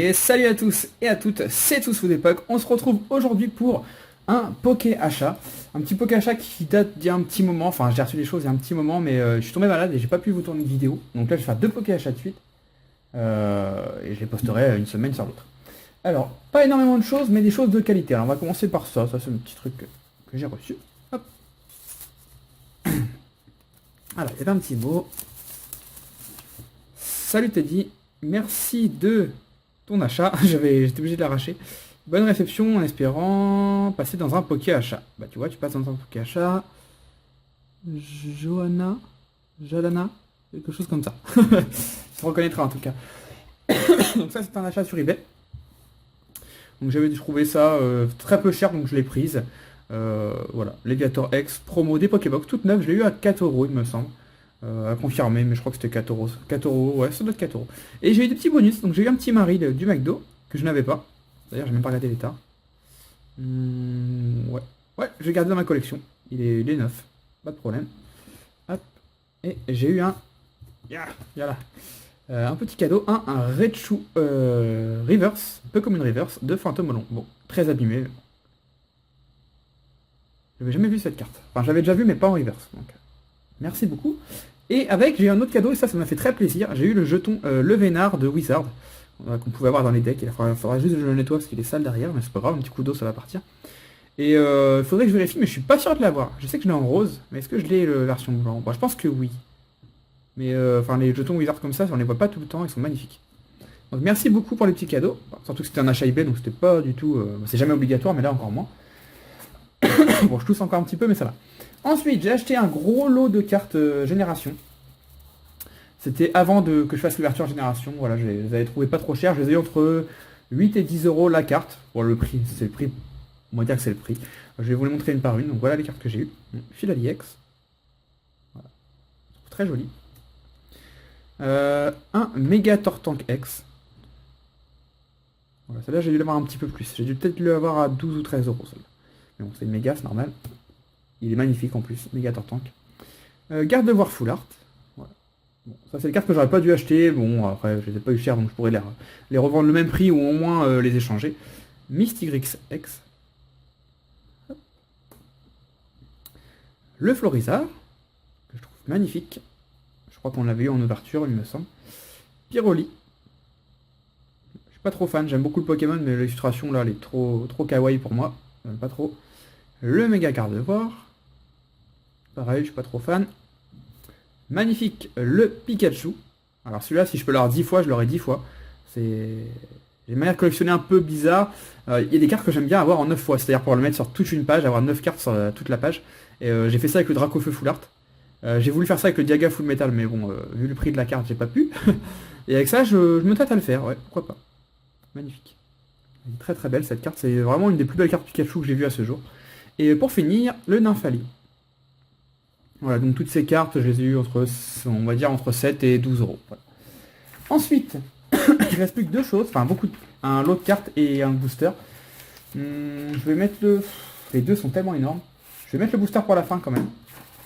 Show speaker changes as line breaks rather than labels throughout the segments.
Et salut à tous et à toutes, c'est Tous Food Époque. On se retrouve aujourd'hui pour un poké achat. Un petit poké achat qui date d'il y a un petit moment. Enfin, j'ai reçu des choses il y a un petit moment, mais je suis tombé malade et j'ai pas pu vous tourner une vidéo. Donc là, je vais faire deux poké achats de suite. Et je les posterai une semaine sur l'autre. Alors, pas énormément de choses, mais des choses de qualité. Alors, on va commencer par ça. Ça, c'est un petit truc que j'ai reçu. Hop. Alors, il y avait un petit mot. Salut Teddy, merci de ton achat. J'étais obligé de l'arracher. Bonne réception en espérant passer dans un poké achat. Bah tu vois, tu passes dans un poké achat. Jalana, quelque chose comme ça. Tu reconnaîtras en tout cas. Donc ça c'est un achat sur eBay. Donc j'avais trouvé ça très peu cher, donc je l'ai prise. Voilà, Leviator X, promo des Pokébox, toute neuve, je l'ai eu à 4 euros il me semble. À confirmer, mais je crois que c'était 4 euros. 4 euros, ouais, ça doit être 4 euros. Et j'ai eu des petits bonus, donc j'ai eu un petit Marie du McDo, que je n'avais pas. D'ailleurs, j'ai même pas regardé l'état. Ouais. Ouais, je vais garder dans ma collection. Il est neuf, pas de problème. Hop. Et j'ai eu un... Voilà. Un petit cadeau, un Raichu Reverse, un peu comme une Reverse, de Fantôme Melon. Bon, très abîmé. J'avais jamais vu cette carte. Enfin, j'avais déjà vu, mais pas en Reverse. Donc, merci beaucoup. Et avec, j'ai eu un autre cadeau, et ça m'a fait très plaisir. J'ai eu le jeton Le Vénard de Wizard, qu'on pouvait avoir dans les decks. Il faudra juste que je le nettoie parce qu'il est sale derrière, mais c'est pas grave, un petit coup d'eau, ça va partir. Et il faudrait que je vérifie, mais je suis pas sûr de l'avoir. Je sais que je l'ai en rose, mais est-ce que je l'ai la version blanc? Bon, je pense que oui. Mais enfin, les jetons Wizard comme ça, on les voit pas tout le temps, ils sont magnifiques. Donc merci beaucoup pour les petits cadeaux. Surtout que c'était un achat eBay, donc c'était pas du tout... c'est jamais obligatoire, mais là encore moins. Bon, je tousse encore un petit peu, mais ça va. Ensuite, j'ai acheté un gros lot de cartes Génération. C'était avant que je fasse l'ouverture Génération. Voilà, je les avais trouvées pas trop chères. Je les ai eu entre 8 et 10 euros la carte. Bon, le prix, c'est le prix. On va dire que c'est le prix. Je vais vous les montrer une par une. Donc voilà les cartes que j'ai eues. Philalie X. Voilà. Très joli. Un Méga Tortank X. Voilà, celle-là, j'ai dû l'avoir un petit peu plus. J'ai dû peut-être l'avoir à 12 ou 13 euros, celle-là. Mais bon, c'est une méga, c'est normal. Il est magnifique en plus, méga Tortank. Garde de voir Full Art. Voilà. Bon, ça c'est les cartes que j'aurais pas dû acheter. Bon, après, je les ai pas eu cher, donc je pourrais les revendre le même prix ou au moins les échanger. Mystigrix X. Hop. Le Florizard, que je trouve magnifique. Je crois qu'on l'avait eu en ouverture, il me semble. Pyroli. Je suis pas trop fan, j'aime beaucoup le Pokémon, mais l'illustration là, elle est trop kawaii pour moi. J'aime pas trop. Le méga Gardevoir. Pareil, je suis pas trop fan. Magnifique, le Pikachu. Alors celui-là, si je peux l'avoir 10 fois, je l'aurai 10 fois. J'ai une manière de collectionner un peu bizarre. Il y a des cartes que j'aime bien avoir en 9 fois, c'est-à-dire pour le mettre sur toute une page, avoir 9 cartes sur toute la page. Et j'ai fait ça avec le Dracofeu Full Art. J'ai voulu faire ça avec le Diaga Full Metal, mais bon, vu le prix de la carte, j'ai pas pu. Et avec ça, je me tâte à le faire, ouais, pourquoi pas. Magnifique. Elle est très très belle cette carte, c'est vraiment une des plus belles cartes Pikachu que j'ai vues à ce jour. Et pour finir, le Nymphali. Voilà, donc toutes ces cartes, je les ai eues entre, on va dire, entre 7 et 12 euros. Voilà. Ensuite, il reste plus que deux choses, enfin un lot de cartes et un booster. Je vais mettre les deux sont tellement énormes. Je vais mettre le booster pour la fin quand même.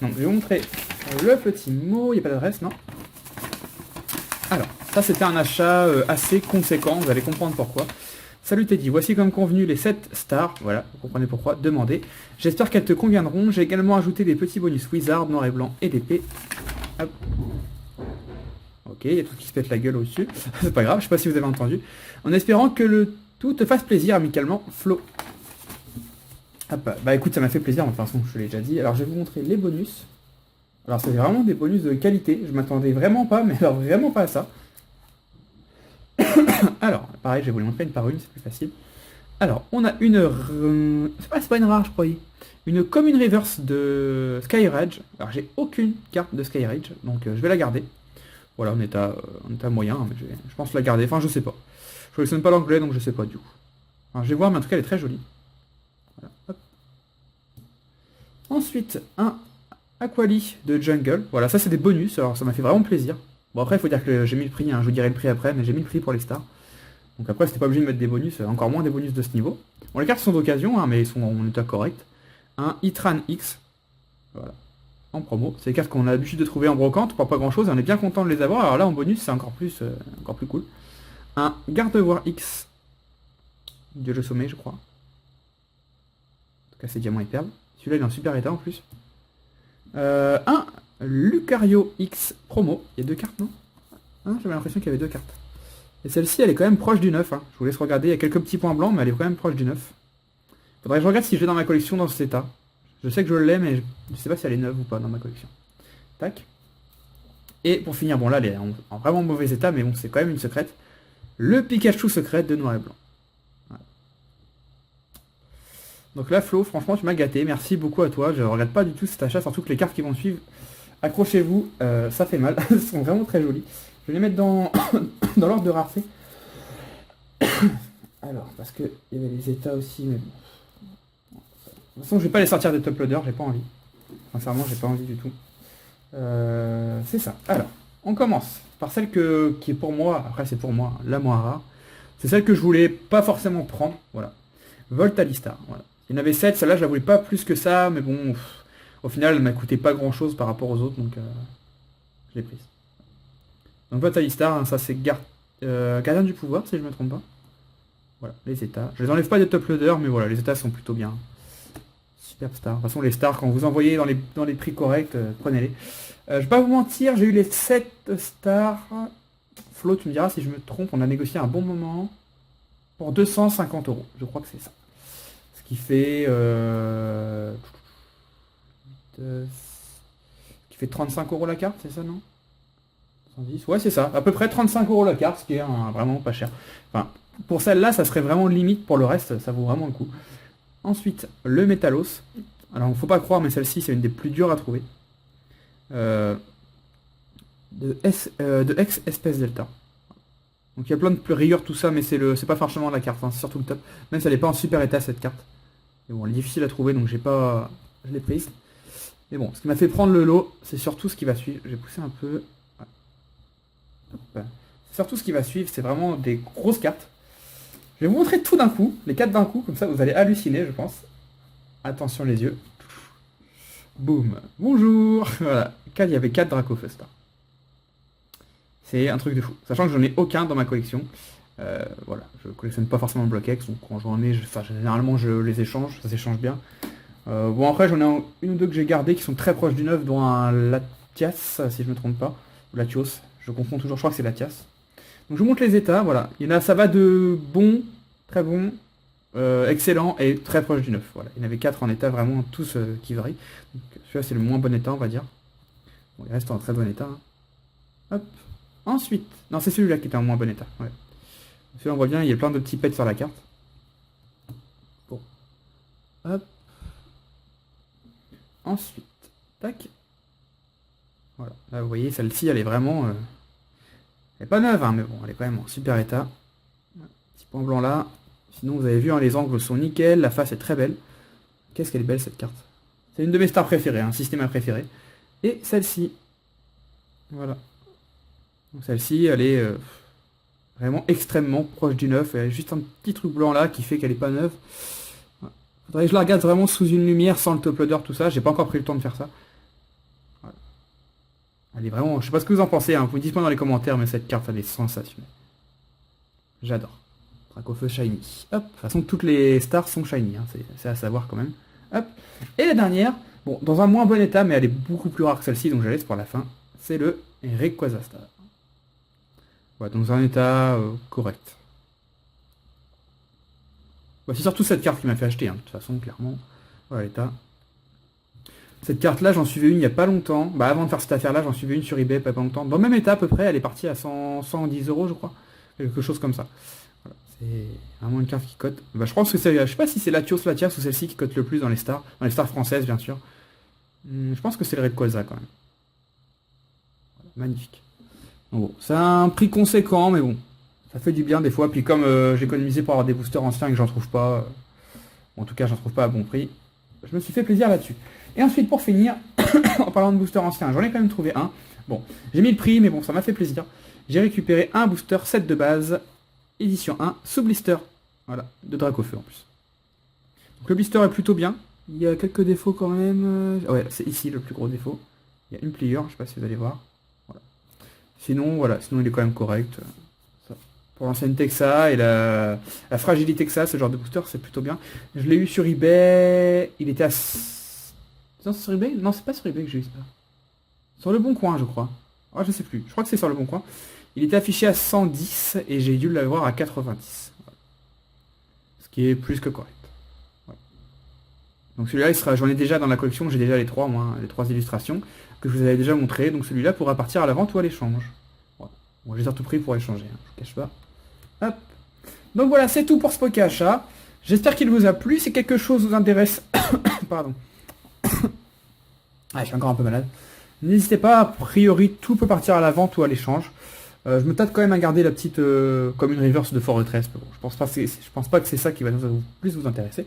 Donc je vais vous montrer le petit mot, il n'y a pas d'adresse, non? Alors, ça c'était un achat assez conséquent, vous allez comprendre pourquoi. Salut Teddy, voici comme convenu les 7 stars, voilà, vous comprenez pourquoi, demandez. J'espère qu'elles te conviendront, j'ai également ajouté des petits bonus Wizard, noir et blanc et d'épée. Hop. Ok, il y a tout qui se pète la gueule au-dessus, c'est pas grave, je sais pas si vous avez entendu. En espérant que le tout te fasse plaisir amicalement, Flo. Hop, bah écoute, ça m'a fait plaisir, de toute façon, je l'ai déjà dit. Alors je vais vous montrer les bonus. Alors c'est vraiment des bonus de qualité, je m'attendais vraiment pas, mais alors vraiment pas à ça. Alors, pareil, je vais vous les montrer une par une, c'est plus facile. Alors, on a une... c'est pas une rare, je croyais. Une commune reverse de Skyrage. Alors, j'ai aucune carte de Skyrage, donc je vais la garder. Voilà, on est à moyen, mais je pense la garder. Enfin, je sais pas. Je ne collectionne pas l'anglais, donc je sais pas du coup. Alors, je vais voir, mais en tout cas, elle est très jolie. Voilà, hop. Ensuite, un Aquali de Jungle. Voilà, ça c'est des bonus, alors ça m'a fait vraiment plaisir. Bon après il faut dire que j'ai mis le prix, hein, je vous dirai le prix après, mais j'ai mis le prix pour les stars. Donc après c'était pas obligé de mettre des bonus, encore moins des bonus de ce niveau. Bon les cartes sont d'occasion, hein, mais ils sont en état correct. Un Itran X, voilà, en promo. C'est des cartes qu'on a l'habitude de trouver en brocante pour pas grand chose et on est bien content de les avoir. Alors là en bonus c'est encore plus cool. un Gardevoir X. Dieu le sommet, je crois. En tout cas, c'est diamant et perles. Celui-là, il est en super état en plus. Un Lucario X promo. Il y a 2 cartes, non? Ah, j'avais l'impression qu'il y avait 2 cartes. Et celle-ci, elle est quand même proche du 9. Hein. Je vous laisse regarder. Il y a quelques petits points blancs, mais elle est quand même proche du 9. Faudrait que je regarde si je l'ai dans ma collection dans cet état. Je sais que je l'ai, mais je sais pas si elle est neuve ou pas dans ma collection. Tac. Et pour finir, bon là, elle est en vraiment mauvais état, mais bon, c'est quand même une secrète. Le Pikachu secret de noir et blanc. Voilà. Donc là, Flo, franchement, tu m'as gâté. Merci beaucoup à toi. Je regrette pas du tout cet achat, surtout que les cartes qui vont suivre, accrochez-vous, ça fait mal. Elles sont vraiment très jolies. Je vais les mettre dans, dans l'ordre de rareté. Alors, parce que il y avait les états aussi, mais bon. De toute façon, je vais pas les sortir des top loaders, j'ai pas envie. Sincèrement, j'ai pas envie du tout. C'est ça. Alors, on commence par celle qui est pour moi, après c'est pour moi, la moins rare. C'est celle que je voulais pas forcément prendre, voilà. Voltalistar, voilà. Il y en avait 7, celle-là je la voulais pas plus que ça, mais bon, au final elle m'a coûté pas grand-chose par rapport aux autres, donc je l'ai prise. Donc Voltalistar, hein, ça c'est Gardien du pouvoir, si je me trompe pas. Voilà, les états. Je les enlève pas des top loaders, mais voilà, les états sont plutôt bien. Superstar. De toute façon, les stars, quand vous envoyez dans les prix corrects, prenez-les. Je vais pas vous mentir, j'ai eu les 7 stars. Flo, tu me diras si je me trompe, on a négocié un bon moment pour 250 €. Je crois que c'est ça. Ce qui fait... qui fait 35 € la carte, c'est ça, non? 110. Ouais, c'est ça. À peu près 35 € la carte, ce qui est vraiment pas cher. Enfin, pour celle-là, ça serait vraiment limite. Pour le reste, ça vaut vraiment le coup. Ensuite, le Métalos. Alors, il ne faut pas croire, mais celle-ci, c'est une des plus dures à trouver. De ex-espèce Delta. Donc, il y a plein de rigueurs, tout ça, mais c'est pas forcément la carte, hein, c'est surtout le top. Même si elle n'est pas en super état, cette carte. Mais bon, elle est difficile à trouver, donc je l'ai prise. Mais bon, ce qui m'a fait prendre le lot, c'est surtout ce qui va suivre. Je vais pousser un peu. Ouais. C'est surtout ce qui va suivre, c'est vraiment des grosses cartes. Je vais vous montrer tout d'un coup, les 4 d'un coup, comme ça vous allez halluciner, je pense. Attention les yeux. Boum. Bonjour. Voilà. Il y avait 4 Dracofesta. C'est un truc de fou. Sachant que j'en ai aucun dans ma collection. Voilà. Je collectionne pas forcément le bloc X, donc quand j'en ai, généralement je les échange, ça s'échange bien. Bon après j'en ai une ou deux que j'ai gardées qui sont très proches du neuf, dont un Latias, si je me trompe pas. Ou Latios. Je confonds toujours, je crois que c'est Latias. Donc je vous montre les états, voilà. Il y en a, ça va de bon, très bon, excellent et très proche du neuf. Voilà. Il y en avait 4 en état, vraiment tous qui varient. Celui-là c'est le moins bon état, on va dire. Bon, il reste en très bon état. Hein. Hop. Ensuite, non c'est celui-là qui était en moins bon état. Ouais. Celui-là on voit bien, il y a plein de petits pets sur la carte. Bon. Hop. Ensuite, tac. Voilà. Là vous voyez, celle-ci elle est vraiment... elle est pas neuve, hein, mais bon, elle est quand même en super état. Petit point blanc là. Sinon, vous avez vu, hein, les angles sont nickel, la face est très belle. Qu'est-ce qu'elle est belle cette carte. C'est une de mes stars préférées, un système préféré. Et celle-ci. Voilà. Donc celle-ci, elle est vraiment extrêmement proche du neuf. Elle a juste un petit truc blanc là qui fait qu'elle est pas neuve. Voilà. Faudrait que je la regarde vraiment sous une lumière sans le top loader, tout ça. J'ai pas encore pris le temps de faire ça. Voilà. Elle est vraiment... Je sais pas ce que vous en pensez, hein. Vous me dites moi dans les commentaires, mais cette carte, elle est sensationnelle. J'adore. Dracofeu Shiny. Hop. De toute façon, toutes les stars sont Shiny, hein. C'est à savoir quand même. Hop. Et la dernière, bon, dans un moins bon état, mais elle est beaucoup plus rare que celle-ci, donc je la laisse pour la fin. C'est le Rayquaza Star. Voilà, dans un état correct. Bah, c'est surtout cette carte qui m'a fait acheter, hein. De toute façon, clairement. Voilà l'état. Cette carte-là, j'en suivais une il n'y a pas longtemps. Bah, avant de faire cette affaire-là, j'en suivais une sur eBay pas longtemps. Dans le même état à peu près, elle est partie à 110 €, je crois. Quelque chose comme ça. Voilà. C'est vraiment une carte qui cote. Bah, je pense que c'est... Je sais pas si c'est Latios, Latias ou celle-ci qui cote le plus dans les stars. Dans les stars françaises, bien sûr. Je pense que c'est le Rayquaza quand même. Voilà, magnifique. Bon, c'est un prix conséquent, mais bon. Ça fait du bien des fois. Puis comme j'ai économisé pour avoir des boosters anciens et que j'en trouve pas... en tout cas, j'en trouve pas à bon prix. Je me suis fait plaisir là-dessus. Et ensuite, pour finir, en parlant de booster ancien, j'en ai quand même trouvé un. Bon, j'ai mis le prix, mais bon, ça m'a fait plaisir. J'ai récupéré un booster 7 de base, édition 1, sous blister. Voilà, de Dracofeu en plus. Donc le blister est plutôt bien. Il y a quelques défauts quand même. Ouais, c'est ici le plus gros défaut. Il y a une pliure, je sais pas si vous allez voir. Voilà. Sinon, voilà, sinon il est quand même correct. Ça Pour l'ancienneté que ça a et la fragilité que ça a, ce genre de booster, c'est plutôt bien. Je l'ai eu sur eBay. Il était à... Non, c'est sur eBay? Non, c'est pas sur eBay que j'ai eu ça. Sur le bon coin, je crois. Ah, je sais plus. Je crois que c'est sur le bon coin. Il était affiché à 110 et j'ai dû l'avoir à 90. Voilà. Ce qui est plus que correct. Voilà. Donc celui-là, j'en ai déjà dans la collection. J'ai déjà les trois, moi, hein, les trois illustrations que je vous avais déjà montré. Donc celui-là pourra partir à la vente ou à l'échange. Voilà. Bon, je les ai à tout prix pour échanger. Hein, je vous cache pas. Hop. Donc voilà, c'est tout pour ce poké achat. J'espère qu'il vous a plu. Si quelque chose vous intéresse, pardon. Ah, je suis encore un peu malade. N'hésitez pas, a priori tout peut partir à la vente ou à l'échange. Je me tâte quand même à garder la petite comme une reverse de Fortress. Bon, je pense pas que c'est ça qui va plus vous intéresser.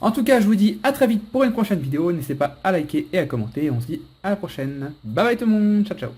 En tout cas, je vous dis à très vite pour une prochaine vidéo. N'hésitez pas à liker et à commenter. On se dit à la prochaine. Bye bye tout le monde. Ciao ciao.